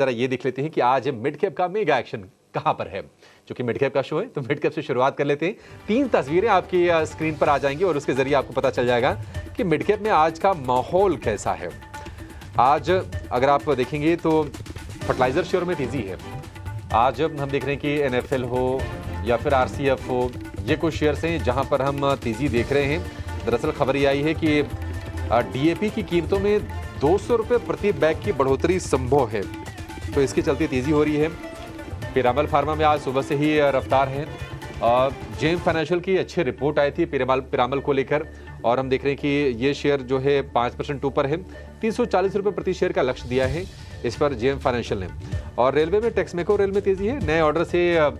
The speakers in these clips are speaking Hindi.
जरा ये देख लेते हैं कि आज मिड कैप का मेगा एक्शन कहां पर है। क्योंकि मिड कैप का शो है तो मिड कैप से शुरुआत कर लेते हैं। 3 तस्वीरें आपकी स्क्रीन पर आ जाएंगी और उसके जरिए आपको पता चल जाएगा कि मिड कैप में आज का माहौल कैसा है। आज अगर आप देखेंगे तो फर्टिलाइजर शेयर में तेजी है। आज हम देख रहे हैं कि एनएफएल हो या फिर आरसीएफ हो, ये कुछ शेयर्स हैं जहां पर हम तेजी देख रहे हैं। दरअसल खबर ये आई है कि डीएपी की कीमतों में 200 रुपये प्रति बैग की बढ़ोतरी संभव है, तो इसके चलते तेजी हो रही है। पीरामल फार्मा में आज सुबह से ही रफ्तार है। जेम फाइनेंशियल की अच्छी रिपोर्ट आई थी पीरामल को लेकर और हम देख रहे हैं कि ये शेयर जो है 5% ऊपर है। 340 रुपये प्रति शेयर का लक्ष्य दिया है इस पर जेम फाइनेंशियल ने। और रेलवे में टेक्समेको रेल में तेजी है। नए ऑर्डर से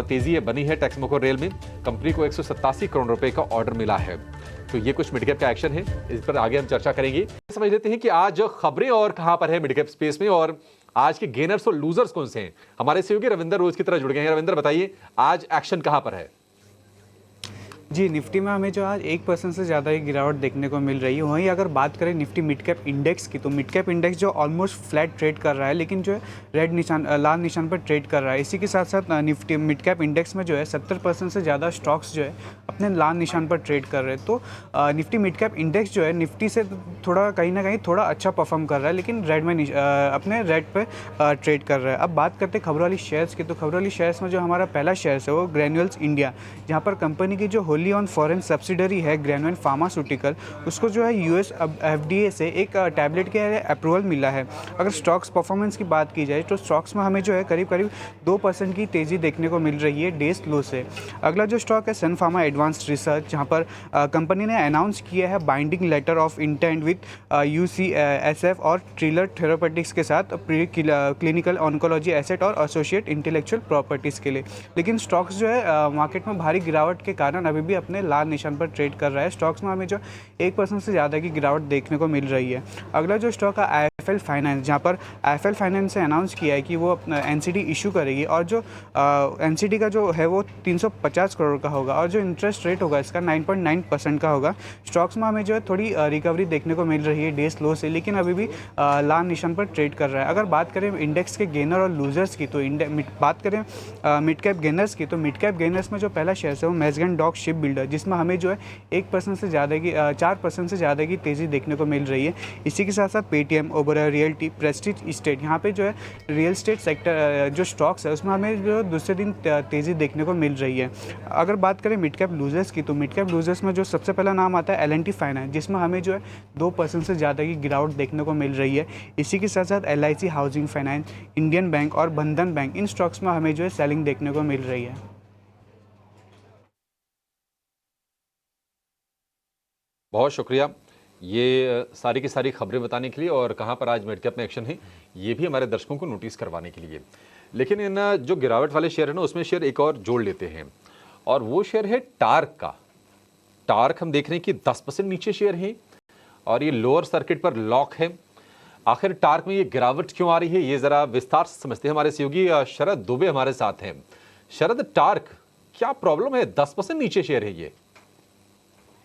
तेजी बनी है टेक्समेको रेल में। कंपनी को 187 करोड़ रुपए का ऑर्डर मिला है। तो ये कुछ मिड कैप का एक्शन है, इस पर आगे हम चर्चा करेंगे। समझ लेते हैं कि आज खबरें और कहां पर है मिड कैप स्पेस में और आज के गेनर्स और लूजर्स कौन से हैं। हमारे सहयोगी रविंदर रोज की तरह जुड़ गए हैं। रविंदर बताइए आज एक्शन कहां पर है। जी, निफ्टी में हमें जो आज 1% से ज़्यादा ही गिरावट देखने को मिल रही है। वहीं अगर बात करें निफ्टी मिड कैप इंडेक्स की, तो मिड कैप इंडेक्स जो ऑलमोस्ट फ्लैट ट्रेड कर रहा है, लेकिन जो है लाल निशान पर ट्रेड कर रहा है। इसी के साथ साथ निफ्टी मिड कैप इंडेक्स में जो है 70% से ज़्यादा स्टॉक्स जो है अपने लाल निशान पर ट्रेड कर रहे हैं। तो निफ्टी मिड कैप इंडेक्स जो है निफ्टी से थोड़ा कहीं ना कहीं थोड़ा अच्छा परफॉर्म कर रहा है, लेकिन रेड में अपने रेड पर ट्रेड कर रहा है। अब बात करते हैं खबर वाली शेयर्स की, तो खबर वाली शेयर्स में जो हमारा पहला शेयर्स है वो ग्रैन्युअल्स इंडिया, जहाँ पर कंपनी की जो होली ऑन फॉरेन सब्सिडरी है ग्रैन्युअल फार्मास्यूटिकल, उसको जो है यूएस एफडीए से एक टैबलेट के अप्रूवल मिला है। अगर स्टॉक्स परफॉर्मेंस की बात की जाए तो स्टॉक्स में हमें जो है करीब 2% की तेज़ी देखने को मिल रही है डेज लो से। अगला जो स्टॉक है सन फार्मा एडवांस्ड रिसर्च, जहाँ पर कंपनी ने अनाउंस किया है binding letter of intent with UCSF और ट्रिलर थेरापेटिक्स के साथ प्री क्लिनिकल ऑन्कोलॉजी एसेट और एसोसिएट इंटेलेक्चुअल प्रॉपर्टीज़ के लिए। लेकिन स्टॉक्स जो है मार्केट में भारी गिरावट के कारण अभी भी अपने लाल निशान पर ट्रेड कर रहा है। स्टॉक्स में हमें जो 1% से ज़्यादा की गिरावट देखने को मिल रही है। अगला जो स्टॉक है आईएफएल फाइनेंस, जहाँ पर आईएफएल फाइनेंस से अनाउंस किया है कि वो अपना एनसीडी इशू करेगी और जो एनसीडी का जो है वो 350 करोड़ का होगा और जो इंटरेस्ट रेट होगा इसका 9.9% का होगा। स्टॉक्स में हमें जो है थोड़ी रिकवरी देखने को मिल रही है डेज लो से, लेकिन अभी भी लाल निशान पर ट्रेड कर रहा है। अगर बात करें इंडेक्स के गेनर और लूजर्स की, तो बात करें मिड कैप गेनर्स की, तो मिड कैप गेनर्स में जो पहला शेयर है वो मैज़गान डॉक शिप बिल्डर, जिसमें हमें जो है 1% से ज़्यादा की 4% से ज़्यादा की तेज़ी देखने को मिल रही है। इसी के साथ साथ Paytm, Oberoi realty, Prestige estate, यहाँ पे जो है रियल एस्टेट सेक्टर जो स्टॉक्स है उसमें हमें जो दूसरे दिन तेज़ी देखने को मिल रही है। अगर बात करें मिड कैप लूजर्स की, तो मिड कैप लूजर्स में जो सबसे पहला नाम आता है एल&टी फाइनेंस, जिसमें हमें जो है 2% से ज़्यादा की गिरावट देखने को मिल रही है। इसी के साथ साथ LIC housing finance, Indian bank और बंधन बैंक, इन स्टॉक्स में हमें जो है सेलिंग देखने को मिल रही है। बहुत शुक्रिया ये सारी की सारी खबरें बताने के लिए और कहां पर आज मिड कैप में एक्शन है ये भी हमारे दर्शकों को नोटिस करवाने के लिए। लेकिन इन जो गिरावट वाले शेयर है ना, उसमें शेयर एक और जोड़ लेते हैं और वो शेयर है टार्क का। टार्क हम देख रहे हैं कि 10% नीचे शेयर है और ये लोअर सर्किट पर लॉक है। आखिर टार्क में ये गिरावट क्यों आ रही है, ये जरा विस्तार से समझते हैं। हमारे सहयोगी शरद दुबे हमारे साथ हैं। शरद, टार्क क्या प्रॉब्लम है, 10% नीचे शेयर है ये?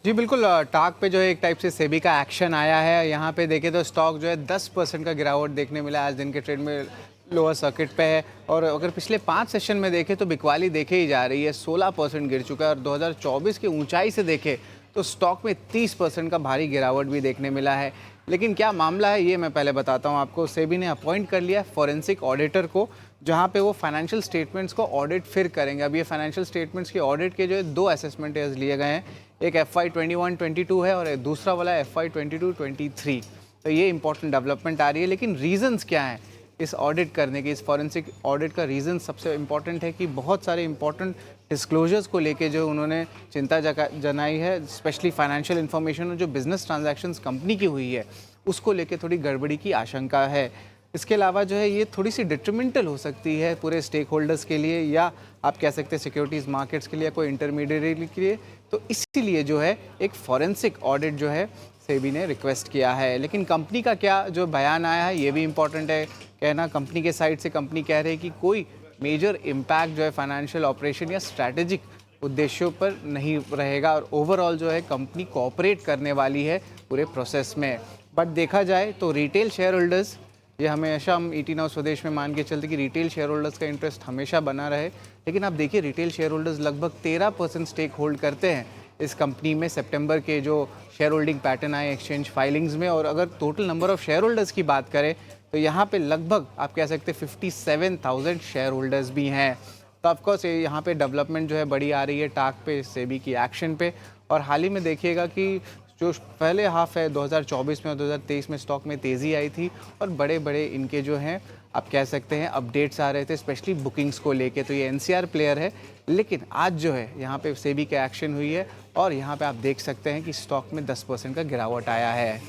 जी बिल्कुल, टार्क पे जो है एक टाइप से सेबी का एक्शन आया है। यहाँ पे देखें तो स्टॉक जो है 10% का गिरावट देखने मिला। आज दिन के ट्रेड में लोअर सर्किट पे है और अगर पिछले 5 सेशन में देखें तो बिकवाली देखे ही जा रही है। 16% गिर चुका है और 2024 की ऊंचाई से देखें तो स्टॉक में 30% का भारी गिरावट भी देखने मिला है। लेकिन क्या मामला है ये मैं पहले बताता हूँ आपको। सेबी ने अपॉइंट कर लिया फॉरेंसिक ऑडिटर को, जहाँ पे वो फाइनेंशियल स्टेटमेंट्स को ऑडिट फिर करेंगे। अब ये फाइनेंशियल स्टेटमेंट्स के ऑडिट के जो है 2 असेसमेंट लिए गए हैं। एक FY 21-22 है और दूसरा वाला FY 22-23। तो ये इंपॉर्टेंट डेवलपमेंट आ रही है। लेकिन रीजंस क्या हैं इस ऑडिट करने के, इस फॉरेंसिक ऑडिट का रीज़न सबसे इम्पॉर्टेंट है कि बहुत सारे इंपॉर्टेंट डिस्क्लोजर्स को लेके जो उन्होंने चिंता जनाई है, स्पेशली फाइनेंशियल इन्फॉर्मेशन और जो बिजनेस ट्रांजैक्शंस कंपनी की हुई है उसको लेके थोड़ी गड़बड़ी की आशंका है। इसके अलावा जो है ये थोड़ी सी डिट्रीमेंटल हो सकती है पूरे स्टेक होल्डर्स के लिए, या आप कह सकते हैं सिक्योरिटीज़ मार्केट्स के लिए, कोई इंटरमीडिएट के लिए। तो इसीलिए जो है एक फॉरेंसिक ऑडिट जो है सेबी ने रिक्वेस्ट किया है। लेकिन कंपनी का क्या जो बयान आया है ये भी इम्पॉर्टेंट है कहना। कंपनी के साइड से कंपनी कह रही है कि कोई मेजर इम्पैक्ट जो है फाइनेंशियल ऑपरेशन या स्ट्रैटेजिक उद्देश्यों पर नहीं रहेगा और ओवरऑल जो है कंपनी कोऑपरेट करने वाली है पूरे प्रोसेस में। बट देखा जाए तो रिटेल शेयर होल्डर्स ये हमेशा हम ईटी नाउ स्वदेश में मान के चलते कि रिटेल शेयर होल्डर्स का इंटरेस्ट हमेशा बना रहे, लेकिन आप देखिए रिटेल शेयर होल्डर्स लगभग 13% स्टेक होल्ड करते हैं इस कंपनी में। सितंबर के जो शेयर होल्डिंग पैटर्न आए एक्सचेंज फाइलिंग्स में, और अगर total number of share holders की बात करें तो यहाँ पे लगभग आप कह सकते हैं 57,000 शेयर होल्डर्स भी हैं। तो ऑफकोर्स यहाँ पे डेवलपमेंट जो है बड़ी आ रही है टाक पे, सेबी की एक्शन पे। और हाल ही में देखिएगा कि जो पहले हाफ है 2024 में और 2023 में स्टॉक में तेज़ी आई थी, और बड़े बड़े इनके जो हैं आप कह सकते हैं अपडेट्स आ रहे थे स्पेशली बुकिंग्स को लेके। तो ये एनसीआर प्लेयर है, लेकिन आज जो है यहाँ पे सेबी की एक्शन हुई है और यहाँ पे आप देख सकते हैं कि स्टॉक में 10% का गिरावट आया है।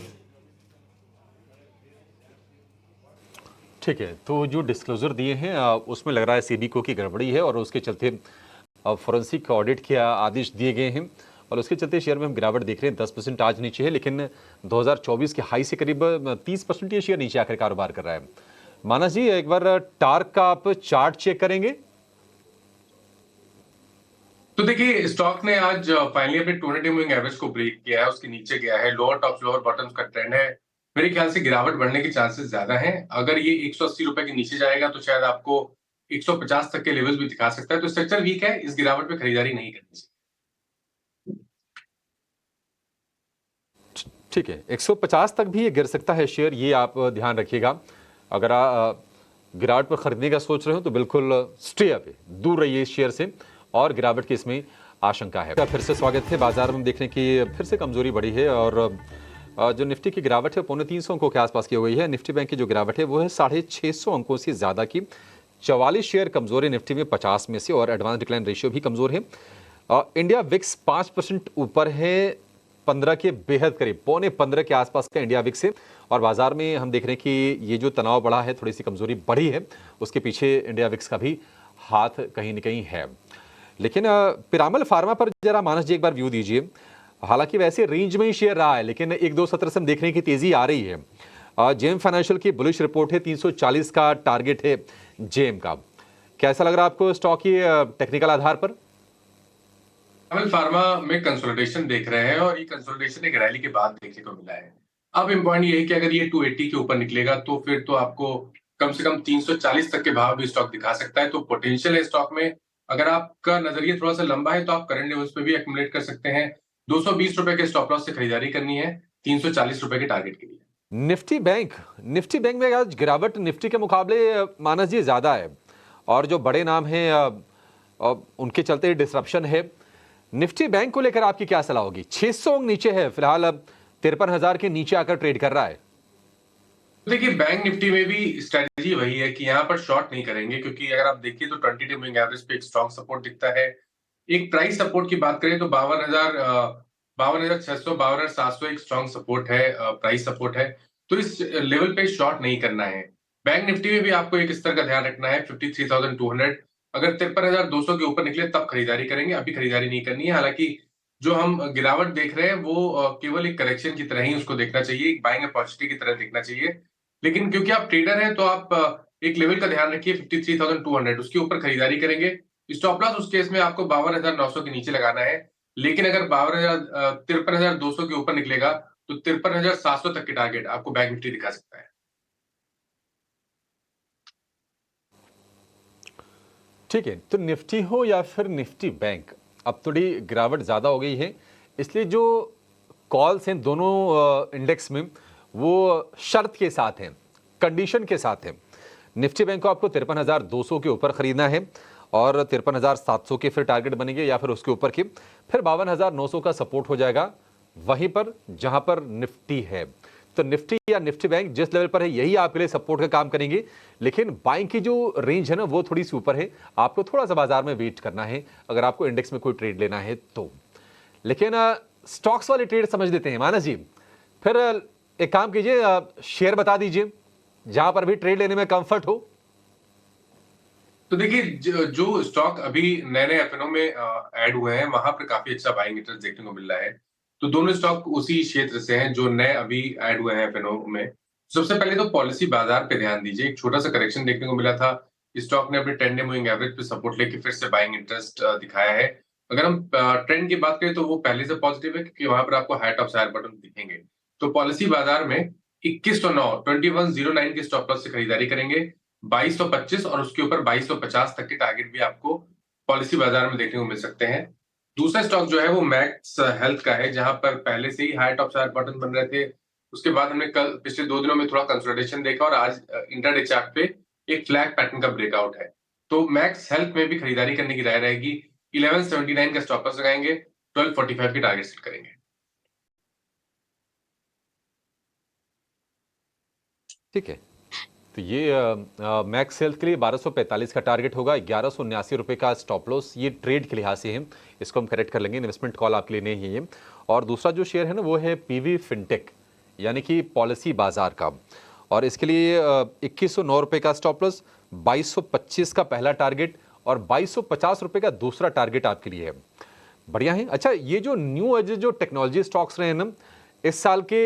ठीक है, तो जो डिस्क्लोजर दिए हैं उसमें लग रहा है सेबी को की गड़बड़ी है और उसके चलते फोरेंसिक ऑडिट के आदेश दिए गए हैं और उसके चलते शेयर में हम गिरावट देख रहे हैं। 10% आज नीचे है, लेकिन 2024 के हाई से करीब 30% ये शेयर नीचे आकर कारोबार कर रहा है। मानस जी, एक बार टार्क का आप चार्ट चेक करेंगे। तो देखिए स्टॉक ने आज फाइनली अपने 200 मूविंग एवरेज को ब्रेक किया है, उसके नीचे गया है। लोअर टॉप लोअर बॉटम्स का ट्रेंड है, मेरे ख्याल से गिरावट बढ़ने के चांसेस ज्यादा हैं। अगर ये 180 रुपए के नीचे जाएगा तो शायद आपको 150 तक के लेवल्स भी दिखा सकता है। तो स्ट्रक्चर वीक है, इस गिरावट पे खरीदारी नहीं करनी चाहिए। ठीक है, 150 तक भी ये गिर सकता है शेयर, ये आप ध्यान रखिएगा। अगर आप गिरावट पर खरीदने का सोच रहे हो तो बिल्कुल स्टे अवे, दूर रहिए इस शेयर से, और गिरावट की इसमें आशंका है। फिर से स्वागत है। बाजार में देखने की फिर से कमजोरी बढ़ी है और जो निफ्टी की गिरावट है 350 अंकों के आसपास की हो गई है। निफ्टी बैंक की जो गिरावट है वो है 650 अंकों से ज़्यादा की। 44 शेयर कमजोर है निफ्टी में 50 में से, और एडवांस डिक्लाइन रेशियो भी कमजोर है। इंडिया विक्स 5% ऊपर है, 15 के बेहद करीब, 15.25 के आसपास का इंडिया विक्स है। और बाजार में हम देख रहे हैं कि ये जो तनाव बढ़ा है, थोड़ी सी कमजोरी बढ़ी है, उसके पीछे इंडिया विक्स का भी हाथ कहीं न कहीं है। लेकिन पिरामल फार्मा पर जरा मानस जी एक बार व्यू दीजिए। हालांकि वैसे रेंज में ही शेयर रहा है, लेकिन 1-2 सत्र से हम देख रहे हैं कि तेजी आ रही है। जेएम फाइनेंशियल की बुलिश रिपोर्ट है, 340 का टारगेट है जेएम का। कैसा लग रहा है आपको स्टॉक की टेक्निकल आधार पर? पिरामल फार्मा में कंसोलिडेशन देख रहे हैं और ये कंसोलिडेशन एक रैली के बाद देखने को मिला है। अब इम्पॉर्टेंट ये है कि अगर ये 280 के ऊपर निकलेगा तो फिर तो आपको कम से कम 340 तक के भाव भी स्टॉक दिखा सकता है। तो पोटेंशियल है स्टॉक में। अगर आपका नजरिया थोड़ा सा लंबा है तो आप करंट लेवल्स पे भी एक्युमुलेट कर सकते हैं। 220 रुपए के स्टॉप लॉस से खरीदारी करनी है 340 रुपए के टारगेट के लिए। निफ्टी बैंक में आज गिरावट निफ्टी के मुकाबले मानस जी ज्यादा है, और जो बड़े नाम हैं उनके चलते डिसरप्शन है। निफ्टी बैंक को लेकर आपकी क्या सलाह होगी? 600 अंक नीचे है फिलहाल, अब 53,000 के नीचे आकर ट्रेड कर रहा है। देखिए बैंक निफ्टी में भी स्ट्रेटजी वही है कि यहाँ पर शॉर्ट नहीं करेंगे, क्योंकि अगर आप देखिए तो 20 डे मूविंग एवरेज पे एक स्ट्रॉन्ग सपोर्ट दिखता है। एक प्राइस सपोर्ट की बात करें तो 52,600 52,700 एक स्ट्रॉन्ग सपोर्ट है, प्राइस सपोर्ट है। तो इस लेवल पे शॉर्ट नहीं करना है। बैंक निफ्टी में भी आपको एक स्तर का ध्यान रखना है 53,200। अगर 53,200 के ऊपर निकले तब खरीदारी करेंगे, अभी खरीदारी नहीं करनी है। हालांकि जो हम गिरावट देख रहे हैं वो केवल एक करेक्शन की तरह ही उसको देखना चाहिए, एक बाइंग अपॉर्चुनिटी की तरह देखना चाहिए। लेकिन क्योंकि आप ट्रेडर हैं तो आप एक लेवल का ध्यान रखिए 53,200, उसके ऊपर खरीदारी करेंगे। स्टॉप लॉस उस केस में आपको 52,900 के नीचे लगाना है। लेकिन अगर 53,200 के ऊपर निकलेगा तो 53,700 तक के टारगेट आपको बैंक निफ्टी दिखा सकता है। ठीक है, तो निफ्टी हो या फिर निफ्टी बैंक, अब थोड़ी गिरावट ज़्यादा हो गई है, इसलिए जो कॉल्स हैं दोनों इंडेक्स में वो शर्त के साथ हैं, कंडीशन के साथ हैं। निफ्टी बैंक को आपको 53,200 के ऊपर खरीदना है और 53,700 के फिर टारगेट बनेंगे या फिर उसके ऊपर के, फिर 52,900 का सपोर्ट हो जाएगा वहीं पर जहां पर निफ्टी है। तो निफ्टी या निफ्टी बैंक जिस लेवल पर है यही आपके लिए सपोर्ट का काम करेंगे, लेकिन बाइंग की जो रेंज है ना वो थोड़ी सी ऊपर है। आपको थोड़ा सा बाजार में वेट करना है अगर आपको इंडेक्स में कोई ट्रेड लेना है तो। लेकिन स्टॉक्स वाले ट्रेड समझ लेते हैं मानस जी। फिर एक काम कीजिए, शेयर बता दीजिए जहां पर भी ट्रेड लेने में कंफर्ट हो। तो देखिए जो स्टॉक अभी नए नए एफएनओ में ऐड हुए हैं वहां पर काफी अच्छा बाइंग इंटरेस्ट देखने को मिल रहा है। तो दोनों स्टॉक उसी क्षेत्र से हैं जो नए अभी ऐड हुए हैं एफएनओ में। सबसे पहले तो पॉलिसी बाजार पे ध्यान दीजिए, एक छोटा सा करेक्शन देखने को मिला था। स्टॉक ने अपने 10 डे मूविंग एवरेज पे सपोर्ट लेके फिर से बाइंग इंटरेस्ट दिखाया है। अगर हम ट्रेंड की बात करें तो वो पहले से पॉजिटिव है, क्योंकि वहां पर आपको हाई टॉप हायर बॉटम दिखेंगे। तो पॉलिसी बाजार में 2109 2109 के स्टॉप लॉस से खरीदारी करेंगे। 2225 और उसके ऊपर 2250 तक के टारगेट भी आपको पॉलिसी बाजार में देखने को मिल सकते हैं। दूसरा स्टॉक जो है वो मैक्स हेल्थ का है, जहां पर पहले से ही हाई टॉप चार्ट बटन बन रहे थे। उसके बाद हमने कल पिछले 2 दिनों में थोड़ा कंसोलिडेशन देखा और आज इंट्राडे चार्ट पे एक फ्लैग पैटर्न का ब्रेकआउट है। तो मैक्स हेल्थ में भी खरीदारी करने की राय रहेगी। 1179 का स्टॉप लॉस लगाएंगे, 1245 की टारगेट सेट करेंगे। ठीक है, तो ये मैक्स हेल्थ के लिए 1245 का टारगेट होगा, 1179 रुपये का स्टॉप लॉस। ये ट्रेड के लिहाज से है, इसको हम करेक्ट कर लेंगे, इन्वेस्टमेंट कॉल आपके लिए नहीं है ये। और दूसरा जो शेयर है ना वो है पीवी फिनटेक, यानी कि पॉलिसी बाजार का, और इसके लिए 2109 रुपये का स्टॉप लॉस, 2225 का पहला टारगेट और 2250 रुपये का दूसरा टारगेट आपके लिए है। बढ़िया है। अच्छा, ये जो न्यू एज जो टेक्नोलॉजी स्टॉक्स रहे हैं ना, इस साल के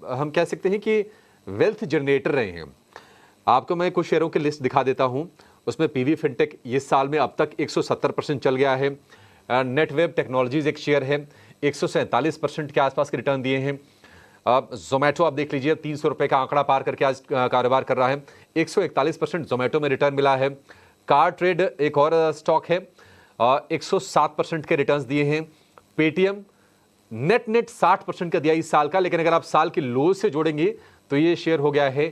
हम कह सकते हैं कि वेल्थ जनरेटर रहे हैं। आपको मैं कुछ शेयरों की लिस्ट दिखा देता हूं। उसमें पीवी फिनटेक इस साल में अब तक 170% चल गया है। नेटवेब टेक्नोलॉजीज एक शेयर है, 147% के आसपास के रिटर्न दिए हैं। जोमेटो आप देख लीजिए, 300 रुपये का आंकड़ा पार करके आज कारोबार कर रहा है, 141% जोमेटो में रिटर्न मिला है। कार ट्रेड एक और स्टॉक है, 107% के रिटर्न्स दिए हैं। पेटीएम नेट 60% का दिया इस साल का, लेकिन अगर आप साल के लो से जोड़ेंगे तो ये शेयर हो गया है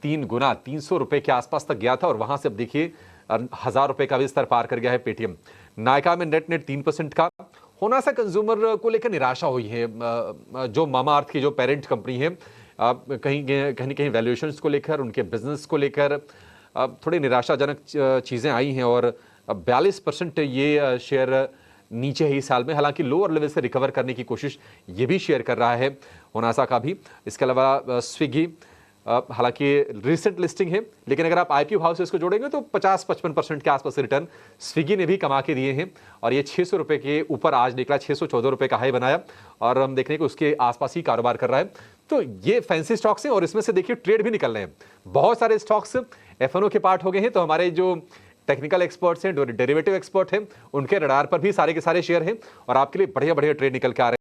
3 गुना, 300 रुपये के आसपास तक गया था और वहां से अब देखिए 1000 रुपये का भी स्तर पार कर गया है पेटीएम। नायका में नेट 3% का होना सा कंज्यूमर को लेकर निराशा हुई है। जो मामाअर्थ की जो पेरेंट कंपनी है, कहीं वैल्यूएशंस को लेकर, उनके बिजनेस को लेकर थोड़ी निराशाजनक चीज़ें आई हैं और 42% ये शेयर नीचे है इस साल में। हालांकि लोअर लेवल से रिकवर करने की कोशिश ये भी शेयर कर रहा है, होनासा का भी। इसके अलावा स्विगी, हालांकि रिसेंट लिस्टिंग है, लेकिन अगर आप आईपीओ भाव से इसको जोड़ेंगे तो 50-55% के आसपास रिटर्न स्विगी ने भी कमा के दिए हैं और ये 600 रुपये के ऊपर आज निकला, 614 रुपये का हाई बनाया और हम देखने को उसके आसपास ही कारोबार कर रहा है। तो ये फैंसी स्टॉक्स हैं और इसमें से देखिए ट्रेड भी निकल रहे हैं। बहुत सारे स्टॉक्स एफएनओ के पार्ट हो गए हैं, तो हमारे जो टेक्निकल एक्सपर्ट्स हैं, डेरिवेटिव एक्सपर्ट हैं, उनके रडार पर भी सारे के सारे शेयर हैं और आपके लिए बढ़िया बढ़िया ट्रेड निकल के आ रहे हैं।